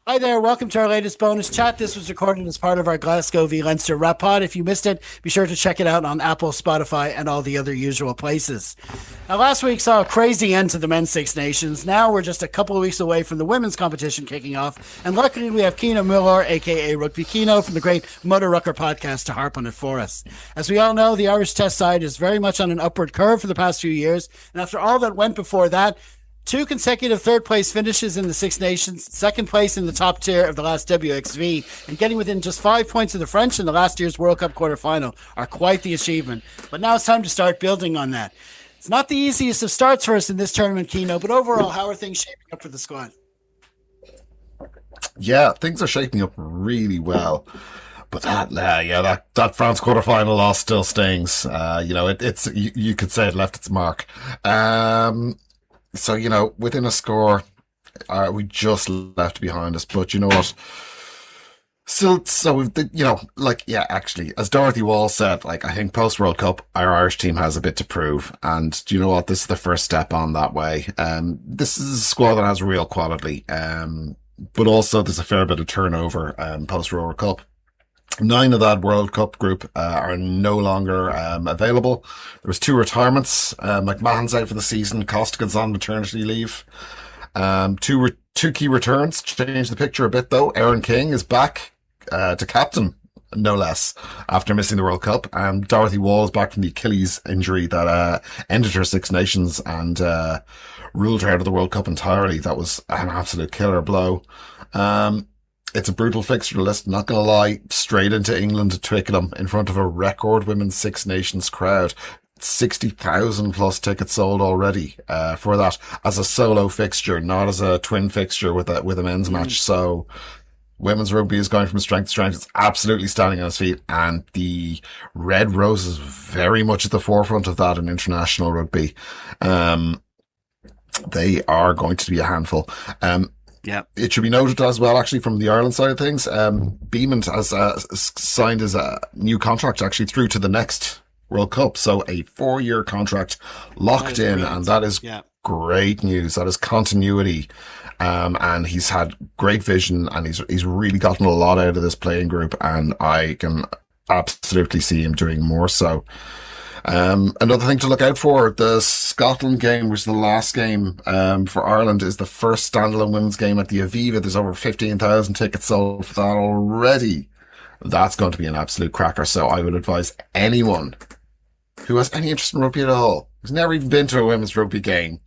Hi there, welcome to our latest bonus chat. This was recorded as part of our Glasgow v Leinster Rap Pod. If you missed it, be sure to check it out on Apple, Spotify, and all the other usual places. Now, last week saw a crazy end to the men's Six Nations. Now we're just a couple of weeks away from the women's competition kicking off, and luckily we have Kino Muller, aka RugbyKino, from the great MudderRucker podcast to harp on it for us. As we all know, the Irish Test side is very much on an upward curve for the past few years, and after all that went before that, two consecutive third-place finishes in the Six Nations, second place in the top tier of the last WXV, and getting within just 5 points of the French in the last year's World Cup quarter-final are quite the achievement. But now it's time to start building on that. It's not the easiest of starts for us in this tournament, Kino, but overall, how are things shaping up for the squad? Yeah, things are shaping up really well. But that France quarterfinal loss still stings. You could say it left its mark. So, within a score, we just left behind us. But you know what? Still, actually, as Dorothy Wall said, I think post-World Cup, our Irish team has a bit to prove. And do you know what? This is the first step on that way. This is a squad that has real quality. But also there's a fair bit of turnover, post-World Cup. 9 of that World Cup group are no longer available. There was 2 retirements. McMahon's out for the season. Costigan's on maternity leave. Two key returns. Change the picture a bit though. Aaron King is back to captain, no less, after missing the World Cup. Dorothy Wall is back from the Achilles injury that ended her Six Nations and ruled her out of the World Cup entirely. That was an absolute killer blow. It's a brutal fixture list, not going to lie. Straight into England to Twickenham in front of a record Women's Six Nations crowd. 60,000 plus tickets sold already for that as a solo fixture, not as a twin fixture with a men's match. So women's rugby is going from strength to strength. It's absolutely standing on its feet, and the Red Rose is very much at the forefront of that in international rugby. They are going to be a handful. Yeah. It should be noted as well, actually, from the Ireland side of things, Beeman has signed his new contract actually through to the next World Cup. So a 4-year contract locked in, brilliant. And that is great news. That is continuity. And he's had great vision, and he's really gotten a lot out of this playing group, and I can absolutely see him doing more so. Another thing to look out for, the Scotland game, which is the last game for Ireland, is the first standalone women's game at the Aviva. There's over 15,000 tickets sold for that already. That's going to be an absolute cracker. So I would advise anyone who has any interest in rugby at all, who's never even been to a women's rugby game,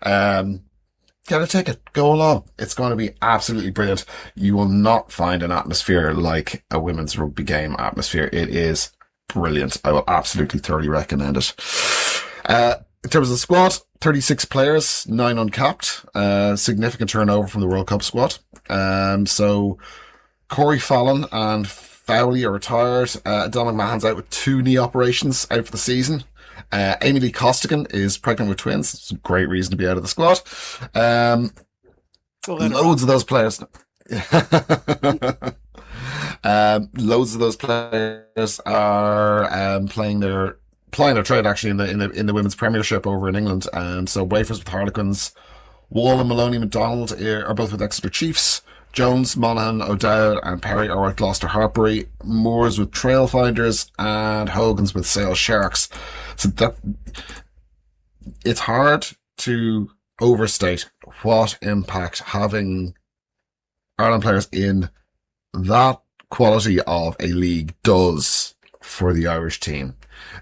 get a ticket, go along. It's going to be absolutely brilliant. You will not find an atmosphere like a women's rugby game atmosphere. It is brilliant. I will absolutely thoroughly recommend it. In terms of the squad, 36 players, 9 uncapped, significant turnover from the World Cup squad. So Corey Fallon and Fowley are retired. Don McMahon's out with 2 knee operations, out for the season. Amy Lee Costigan is pregnant with twins. It's a great reason to be out of the squad. Loads of those players. Loads of those players are playing their trade actually in the women's premiership over in England. So Wafers with Harlequins, Wall and Maloney McDonald are both with Exeter Chiefs. Jones, Monaghan, O'Dowd and Perry are with Gloucester Hartbury. Moores with Trailfinders, and Hogan's with Sale Sharks. So that it's hard to overstate what impact having Ireland players in that quality of a league does for the Irish team.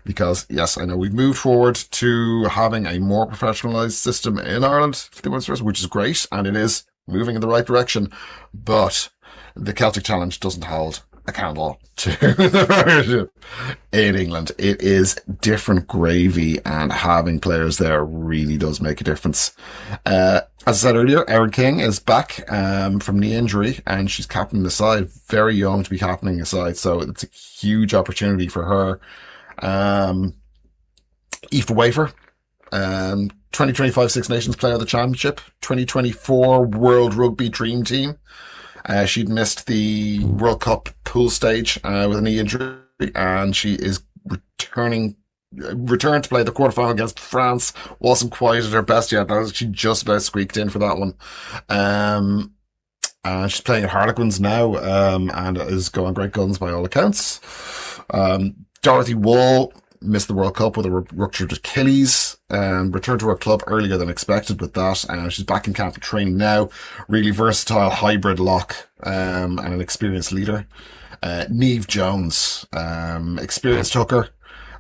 Because, yes, I know we've moved forward to having a more professionalised system in Ireland for the women's first, which is great, and it is moving in the right direction, but the Celtic Challenge doesn't hold a candle to the Premiership in England. It is different gravy, and having players there really does make a difference. As I said earlier, Erin King is back from knee injury, and she's captaining the side, very young to be captaining the side, so it's a huge opportunity for her. Aoife Wafer, 2025 Six Nations Player of the Championship, 2024 World Rugby Dream Team. She'd missed the World Cup pool stage with a knee injury, and she is returned to play the quarterfinal against France. Wasn't quite at her best yet. She just about squeaked in for that one. She's playing at Harlequins now, and is going great guns by all accounts. Dorothy Wall missed the World Cup with a ruptured Achilles, returned to her club earlier than expected with that. She's back in camp for training now. Really versatile hybrid lock, and an experienced leader. Niamh Jones, experienced hooker,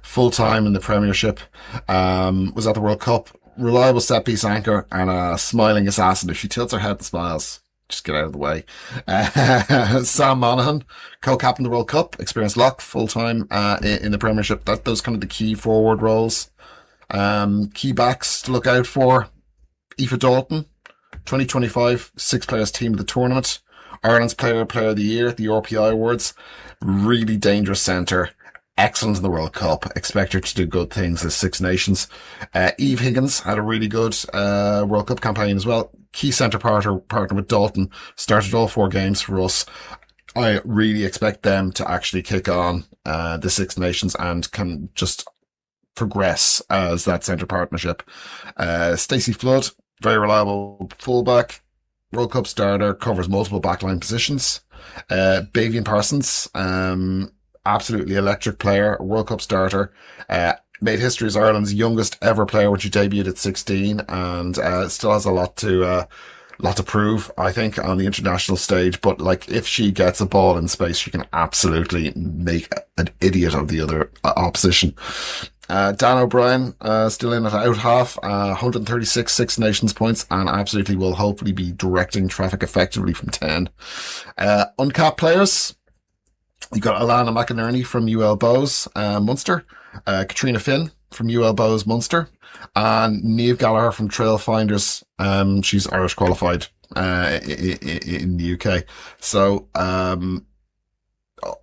full-time in the Premiership, was at the World Cup. Reliable set-piece anchor and a smiling assassin. If she tilts her head and smiles, just get out of the way. Sam Monaghan, co-captain the World Cup, experienced lock, full-time in the Premiership. Those kind of the key forward roles. Key backs to look out for. Aoife Dalton, 2025 Six Players Team of the Tournament. Ireland's Player of the Year at the RPI Awards. Really dangerous centre. Excellent in the World Cup. Expect her to do good things as Six Nations. Eve Higgins had a really good World Cup campaign as well. Key centre partner with Dalton. Started all 4 games for us. I really expect them to actually kick on the Six Nations and can just progress as that centre partnership. Stacey Flood, very reliable fullback. World Cup starter, covers multiple backline positions. Bavian Parsons, absolutely electric player, World Cup starter, made history as Ireland's youngest ever player when she debuted at 16, and still has a lot to prove, I think, on the international stage. But like, if she gets a ball in space, she can absolutely make an idiot of the other opposition. Dan O'Brien, still in at out half, 136 Six Nations points, and absolutely will hopefully be directing traffic effectively from 10. Uncapped players. You got Alana McInerney from UL Bows, Munster, Katrina Finn from UL Bows, Munster, and Niamh Gallagher from Trailfinders. She's Irish qualified, in the UK. So,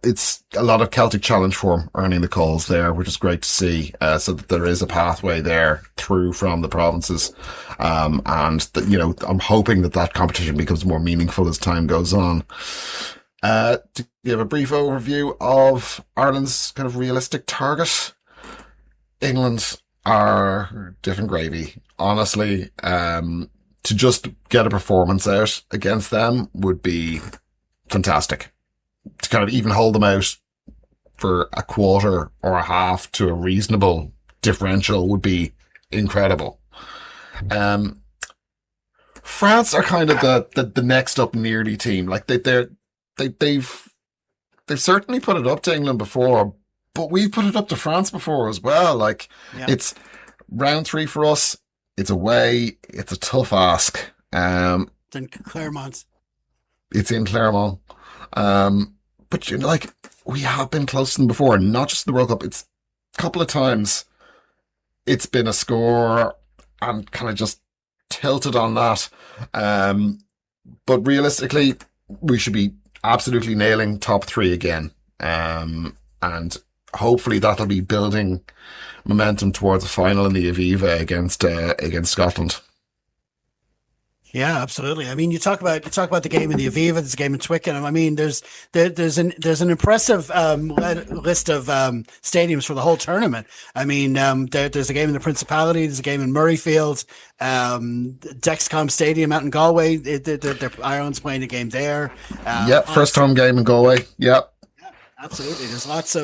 it's a lot of Celtic Challenge form earning the calls there, which is great to see, so that there is a pathway there through from the provinces. And that, you know, I'm hoping that competition becomes more meaningful as time goes on. To give a brief overview of Ireland's kind of realistic target, England are different gravy. Honestly, to just get a performance out against them would be fantastic. To kind of even hold them out for a quarter or a half to a reasonable differential would be incredible. France are kind of the next up nearly team. Like they've certainly put it up to England before, but we've put it up to France before as well. Like, It's round 3 for us. It's away. It's a tough ask. It's in Claremont. It's in Claremont. But you know, like, we have been close to them before, not just the World Cup. It's a couple of times it's been a score and kind of just tilted on that. But realistically, we should be absolutely nailing top 3 again. And hopefully that'll be building momentum towards a final in the Aviva against Scotland. Yeah, absolutely. I mean, you talk about the game in the Aviva, there's a game in Twickenham. I mean, there's an impressive list of stadiums for the whole tournament. I mean, there's a game in the Principality, there's a game in Murrayfield, Dexcom Stadium out in Galway. Ireland's playing a game there. First home game in Galway. Yep. Absolutely, there's lots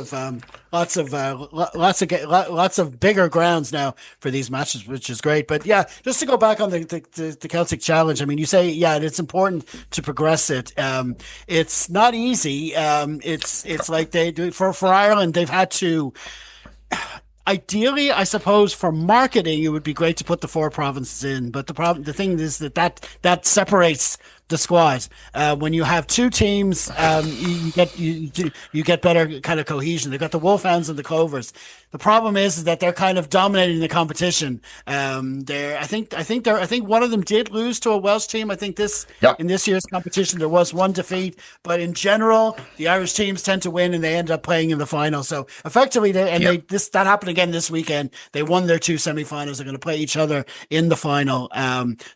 of bigger grounds now for these matches, which is great. But yeah, just to go back on the Celtic Challenge, I mean, you say it's important to progress it. It's not easy. It's like they do for Ireland. They've had to. Ideally, I suppose for marketing, it would be great to put the 4 provinces in. But the thing is that separates the squad. When you have 2 teams, you get better kind of cohesion. They've got the Wolfhounds and the Clovers. The problem is that they're kind of dominating the competition. I think one of them did lose to a Welsh team. I think in this year's competition there was 1 defeat, but in general the Irish teams tend to win and they end up playing in the final. So effectively, that happened again this weekend. They won their 2 semifinals. They're going to play each other in the final.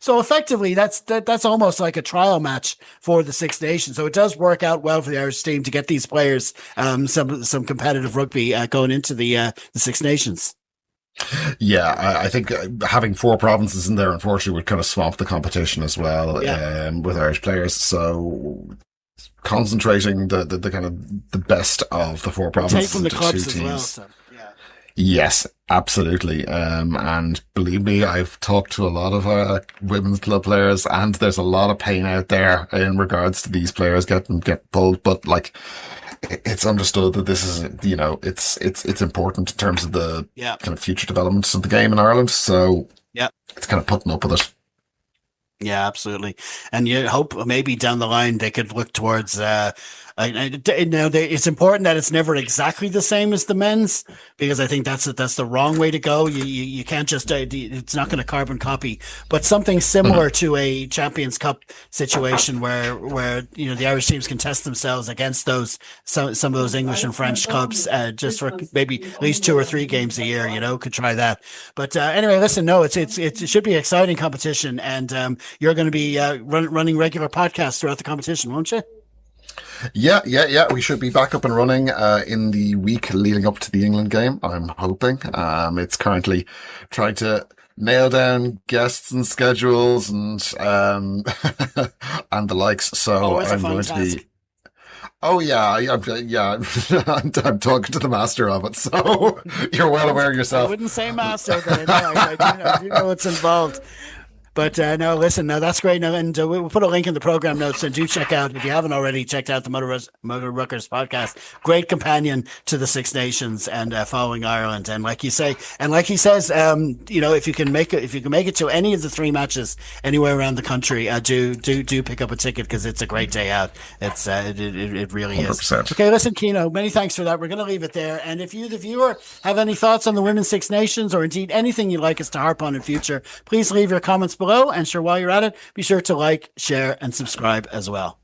So effectively, that's almost like a trial match for the Six Nations. So it does work out well for the Irish team to get these players some competitive rugby going into the Six Nations. Yeah, I think having four provinces in there, unfortunately, would kind of swamp the competition as well, with Irish players. So concentrating the kind of the best of the four provinces Take from the into clubs two as teams. well. So, yeah. Yes, absolutely. And believe me, I've talked to a lot of women's club players, and there's a lot of pain out there in regards to these players get pulled. But like, it's understood that this is, it's important in terms of the kind of future developments of the game in Ireland. So it's kind of putting up with it. Yeah, absolutely. And you hope maybe down the line they could look towards, it's important that it's never exactly the same as the men's, because I think that's the wrong way to go. You can't just, it's not going to carbon copy, but something similar to a Champions Cup situation where the Irish teams can test themselves against some of those English and French clubs, just for maybe at least 2 or 3 games a year, could try that. But anyway, listen, no, it should be an exciting competition, and you're going to be running regular podcasts throughout the competition, won't you? Yeah. We should be back up and running in the week leading up to the England game, I'm hoping. It's currently trying to nail down guests and schedules and and the likes. So I'm going to be. Oh yeah, I'm talking to the master of it, so you're well aware yourself. I wouldn't say master, but I do know what's involved. But no, listen, no, that's great. No, and we'll put a link in the program notes, and do check out, if you haven't already, checked out the MudderRuckers podcast. Great companion to the Six Nations and following Ireland. And like he says, if you can make it to any of the 3 matches anywhere around the country, do pick up a ticket, because it's a great day out. It really 100%. is. Okay, listen, Kino, many thanks for that. We're going to leave it there. And if you, the viewer, have any thoughts on the Women's Six Nations, or indeed anything you'd like us to harp on in future, please leave your comments below. And sure, while you're at it, be sure to like, share, and subscribe as well.